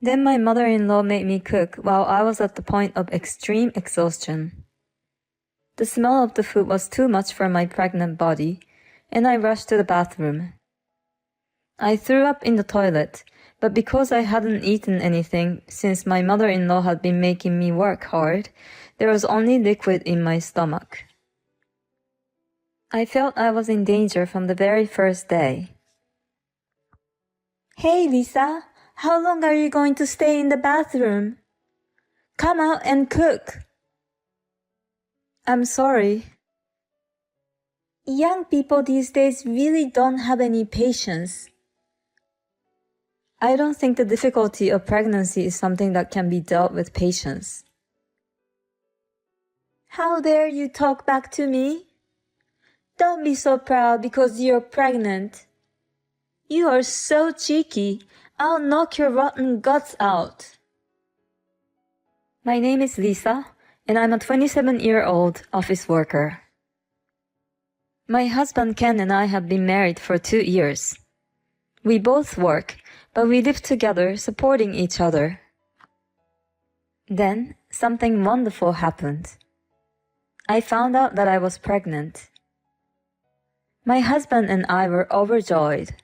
Then my mother-in-law made me cook while I was at the point of extreme exhaustion. The smell of the food was too much for my pregnant body, and I rushed to the bathroom. I threw up in the toilet, but because I hadn't eaten anything since my mother-in-law had been making me work hard, there was only liquid in my stomach. I felt I was in danger from the very first day. "Hey, Lisa, how long are you going to stay in the bathroom? Come out and cook." "I'm sorry." Young people these days really don't have any patience. I don't think the difficulty of pregnancy is something that can be dealt with patience. How dare you talk back to me? Don't be so proud because you're pregnant. You are so cheeky. I'll knock your rotten guts out. My name is Lisa, and I'm a 27-year-old office worker. My husband Ken and I have been married for 2 years. We both work, but we live together supporting each other. Then, something wonderful happened. I found out that I was pregnant. My husband and I were overjoyed.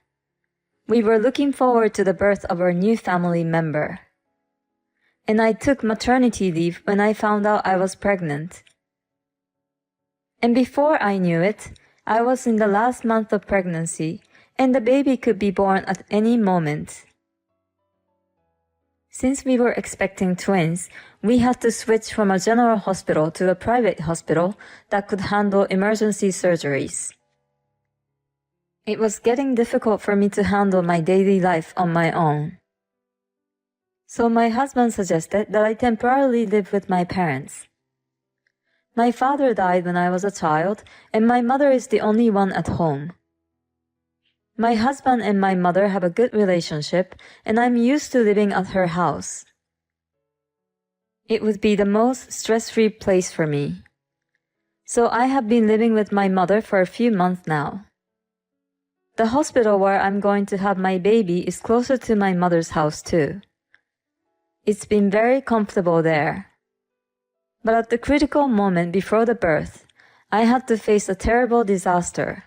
We were looking forward to the birth of our new family member. And I took maternity leave when I found out I was pregnant. And before I knew it, I was in the last month of pregnancy, and the baby could be born at any moment. Since we were expecting twins, we had to switch from a general hospital to a private hospital that could handle emergency surgeries. It was getting difficult for me to handle my daily life on my own. So my husband suggested that I temporarily live with my parents. My father died when I was a child, and my mother is the only one at home. My husband and my mother have a good relationship, and I'm used to living at her house. It would be the most stress-free place for me. So I have been living with my mother for a few months now. The hospital where I'm going to have my baby is closer to my mother's house too. It's been very comfortable there. But at the critical moment before the birth, I had to face a terrible disaster.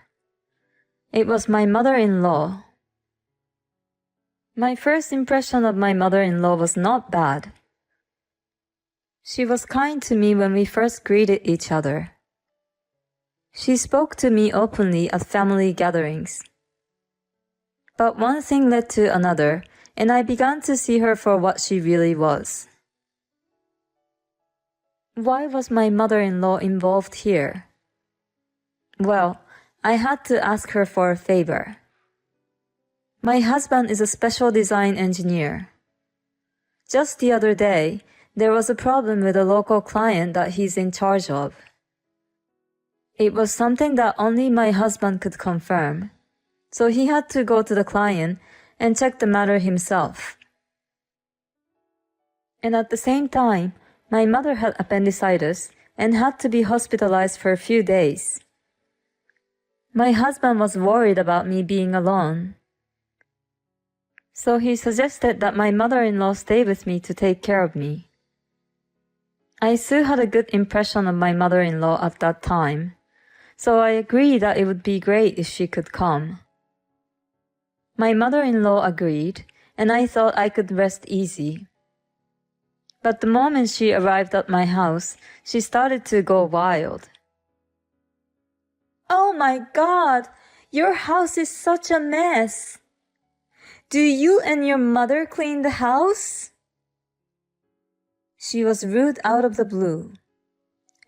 It was my mother-in-law. My first impression of my mother-in-law was not bad. She was kind to me when we first greeted each other. She spoke to me openly at family gatherings. But one thing led to another, and I began to see her for what she really was. Why was my mother-in-law involved here? Well, I had to ask her for a favor. My husband is a special design engineer. Just the other day, there was a problem with a local client that he's in charge of. It was something that only my husband could confirm, so he had to go to the client and check the matter himself. And at the same time, my mother had appendicitis and had to be hospitalized for a few days. My husband was worried about me being alone. So he suggested that my mother-in-law stay with me to take care of me. I still had a good impression of my mother-in-law at that time, so I agreed that it would be great if she could come. My mother-in-law agreed, and I thought I could rest easy. But the moment she arrived at my house, she started to go wild. "Oh my God! Your house is such a mess! Do you and your mother clean the house?" She was rude out of the blue,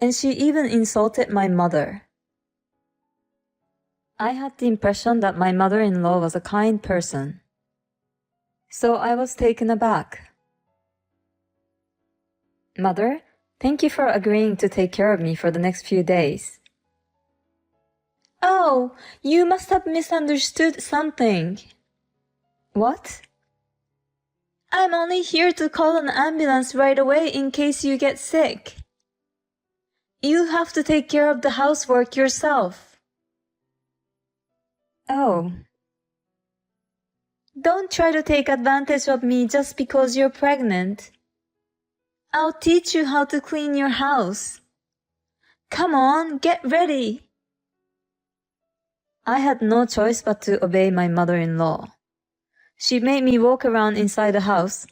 and she even insulted my mother. I had the impression that my mother-in-law was a kind person, so I was taken aback. "Mother, thank you for agreeing to take care of me for the next few days." "Oh, you must have misunderstood something." "What?" "I'm only here to call an ambulance right away in case you get sick. You have to take care of the housework yourself." "Oh." Don't try to take advantage of me just because you're pregnant. I'll teach you how to clean your house. Come on, get ready. I had no choice but to obey my mother-in-law. She made me walk around inside the house,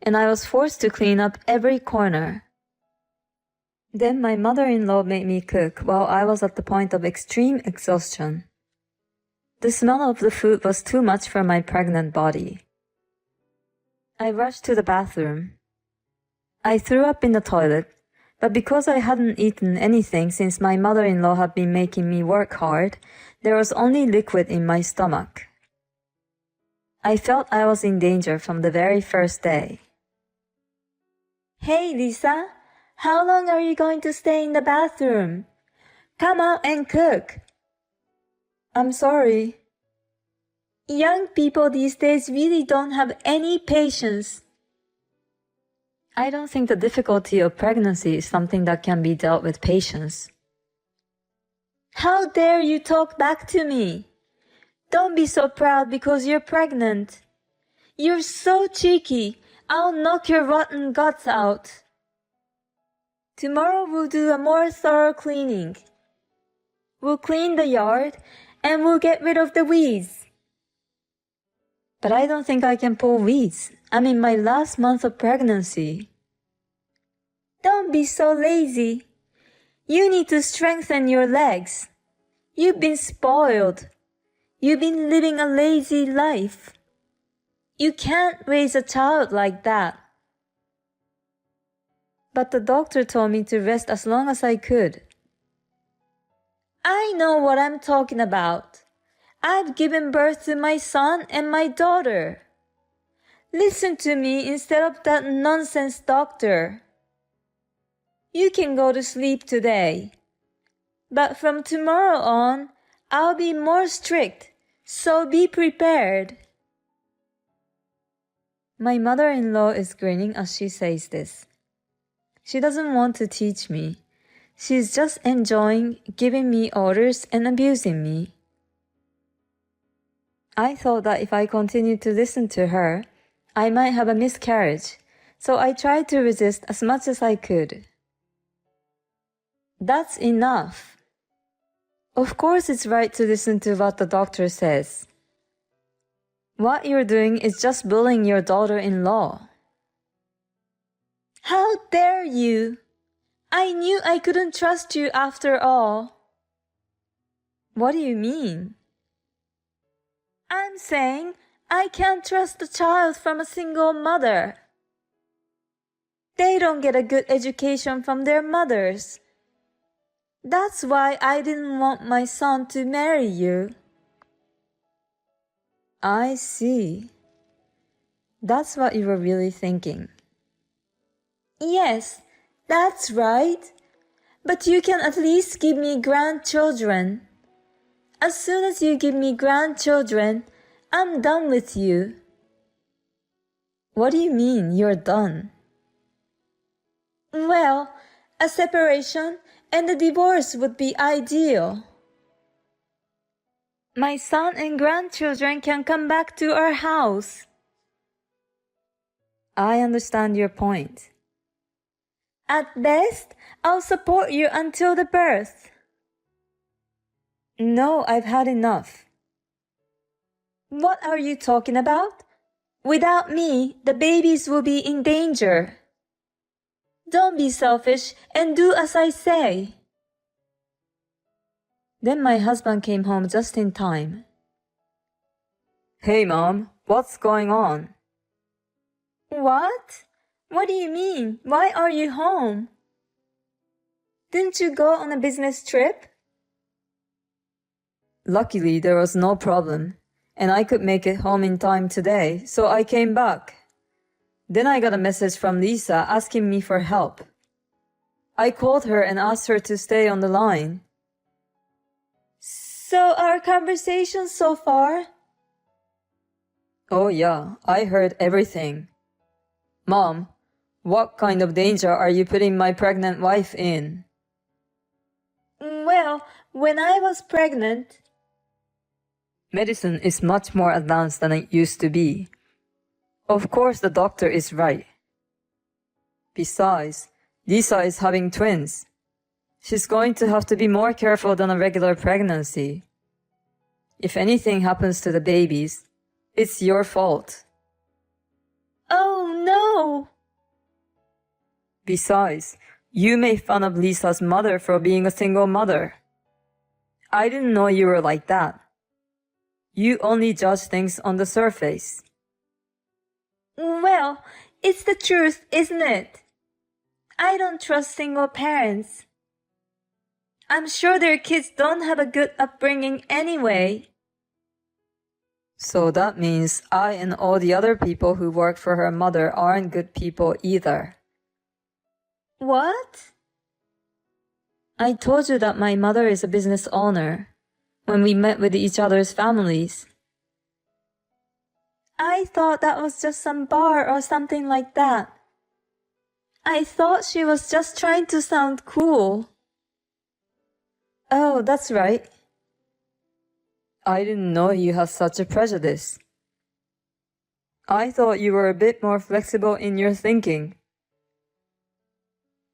and I was forced to clean up every corner. Then my mother-in-law made me cook while I was at the point of extreme exhaustion. The smell of the food was too much for my pregnant body. I rushed to the bathroom. I threw up in the toilet, but because I hadn't eaten anything since my mother-in-law had been making me work hard, there was only liquid in my stomach. I felt I was in danger from the very first day. Hey, Lisa, how long are you going to stay in the bathroom? Come out and cook. I'm sorry. Young people these days really don't have any patience. I don't think the difficulty of pregnancy is something that can be dealt with patience. How dare you talk back to me? Don't be so proud because you're pregnant. You're so cheeky. I'll knock your rotten guts out. Tomorrow we'll do a more thorough cleaning. We'll clean the yard and we'll get rid of the weeds. But I don't think I can pull weeds. I'm in my last month of pregnancy. Don't be so lazy. You need to strengthen your legs. You've been spoiled. You've been living a lazy life. You can't raise a child like that. But the doctor told me to rest as long as I could. I know what I'm talking about. I've given birth to my son and my daughter. Listen to me instead of that nonsense doctor. You can go to sleep today. But from tomorrow on, I'll be more strict, so be prepared. My mother-in-law is grinning as she says this. She doesn't want to teach me. She's just enjoying giving me orders and abusing me. I thought that if I continued to listen to her, I might have a miscarriage, so I tried to resist as much as I could. That's enough. Of course it's right to listen to what the doctor says. What you're doing is just bullying your daughter-in-law. How dare you! I knew I couldn't trust you after all. What do you mean? I'm saying I can't trust a child from a single mother. They don't get a good education from their mothers. That's why I didn't want my son to marry you. I see. That's what you were really thinking. Yes, that's right. But you can at least give me grandchildren. As soon as you give me grandchildren, I'm done with you. What do you mean you're done? Well, a separation and a divorce would be ideal. My son and grandchildren can come back to our house. I understand your point. At best, I'll support you until the birth. No, I've had enough. What are you talking about? Without me, the babies will be in danger. Don't be selfish and do as I say. Then my husband came home just in time. Hey, Mom, what's going on? What? What do you mean? Why are you home? Didn't you go on a business trip? Luckily, there was no problem, and I could make it home in time today, so I came back. Then I got a message from Lisa asking me for help. I called her and asked her to stay on the line. So our conversation so far? Oh yeah, I heard everything. Mom, what kind of danger are you putting my pregnant wife in? Well, when I was pregnant... Medicine is much more advanced than it used to be. Of course, the doctor is right. Besides, Lisa is having twins. She's going to have to be more careful than a regular pregnancy. If anything happens to the babies, it's your fault. Oh no! Besides, you made fun of Lisa's mother for being a single mother. I didn't know you were like that. You only judge things on the surface. Well, it's the truth, isn't it? I don't trust single parents. I'm sure their kids don't have a good upbringing anyway. So that means I and all the other people who work for her mother aren't good people either. What? I told you that my mother is a business owner when we met with each other's families. I thought that was just some bar or something like that. I thought she was just trying to sound cool. Oh, that's right. I didn't know you had such a prejudice. I thought you were a bit more flexible in your thinking.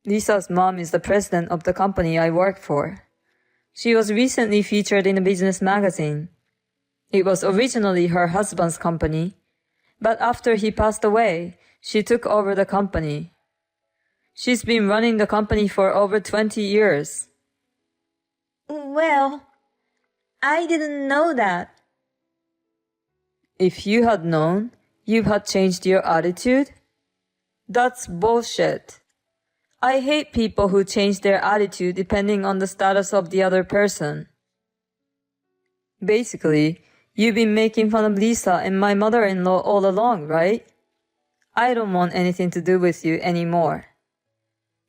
Lisa's mom is the president of the company I work for. She was recently featured in a business magazine. It was originally her husband's company, but after he passed away, she took over the company. She's been running the company for over 20 years. Well, I didn't know that. If you had known, you had changed your attitude? That's bullshit. I hate people who change their attitude depending on the status of the other person. Basically, you've been making fun of Lisa and my mother-in-law all along, right? I don't want anything to do with you anymore.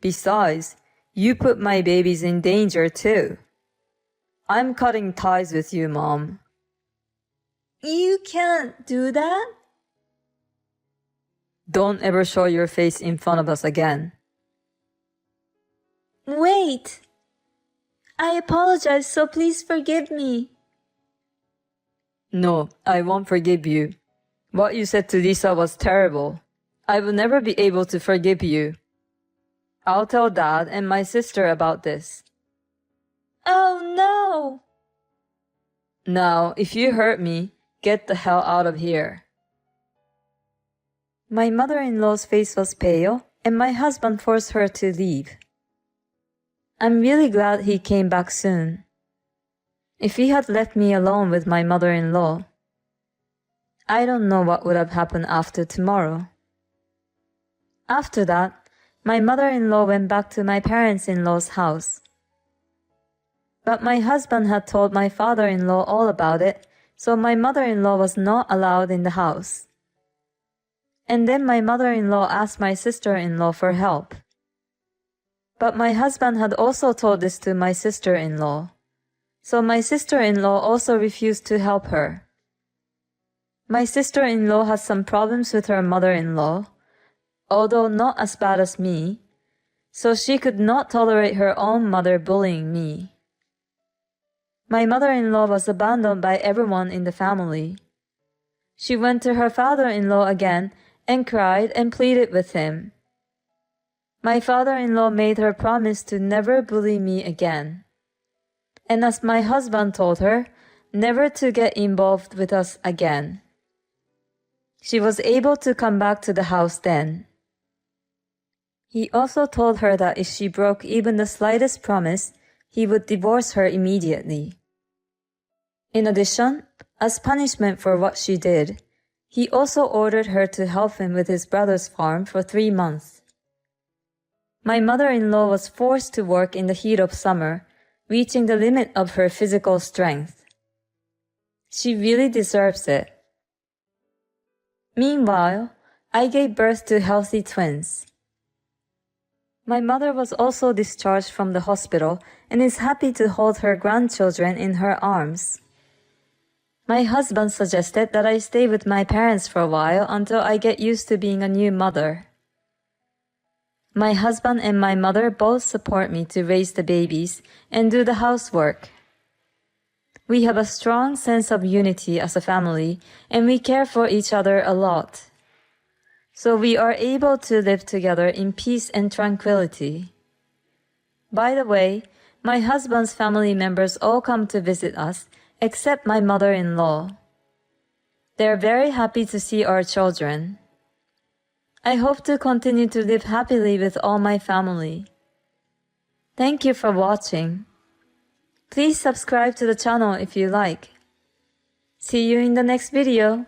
Besides, you put my babies in danger too. I'm cutting ties with you, Mom. You can't do that? Don't ever show your face in front of us again. Wait! I apologize, so please forgive me. No, I won't forgive you. What you said to Lisa was terrible. I will never be able to forgive you. I'll tell Dad and my sister about this. Oh no! Now, if you hurt me, get the hell out of here. My mother-in-law's face was pale, and my husband forced her to leave. I'm really glad he came back soon. If he had left me alone with my mother-in-law, I don't know what would have happened after tomorrow. After that, my mother-in-law went back to my parents-in-law's house. But my husband had told my father-in-law all about it, so my mother-in-law was not allowed in the house. And then my mother-in-law asked my sister-in-law for help. But my husband had also told this to my sister-in-law, so my sister-in-law also refused to help her. My sister-in-law had some problems with her mother-in-law, although not as bad as me, so she could not tolerate her own mother bullying me. My mother-in-law was abandoned by everyone in the family. She went to her father-in-law again and cried and pleaded with him. My father-in-law made her promise to never bully me again. And as my husband told her, never to get involved with us again. She was able to come back to the house then. He also told her that if she broke even the slightest promise, he would divorce her immediately. In addition, as punishment for what she did, he also ordered her to help him with his brother's farm for 3 months. My mother-in-law was forced to work in the heat of summer, reaching the limit of her physical strength. She really deserves it. Meanwhile, I gave birth to healthy twins. My mother was also discharged from the hospital and is happy to hold her grandchildren in her arms. My husband suggested that I stay with my parents for a while until I get used to being a new mother. My husband and my mother both support me to raise the babies and do the housework. We have a strong sense of unity as a family, and we care for each other a lot. So we are able to live together in peace and tranquility. By the way, my husband's family members all come to visit us, except my mother-in-law. They are very happy to see our children. I hope to continue to live happily with all my family. Thank you for watching. Please subscribe to the channel if you like. See you in the next video.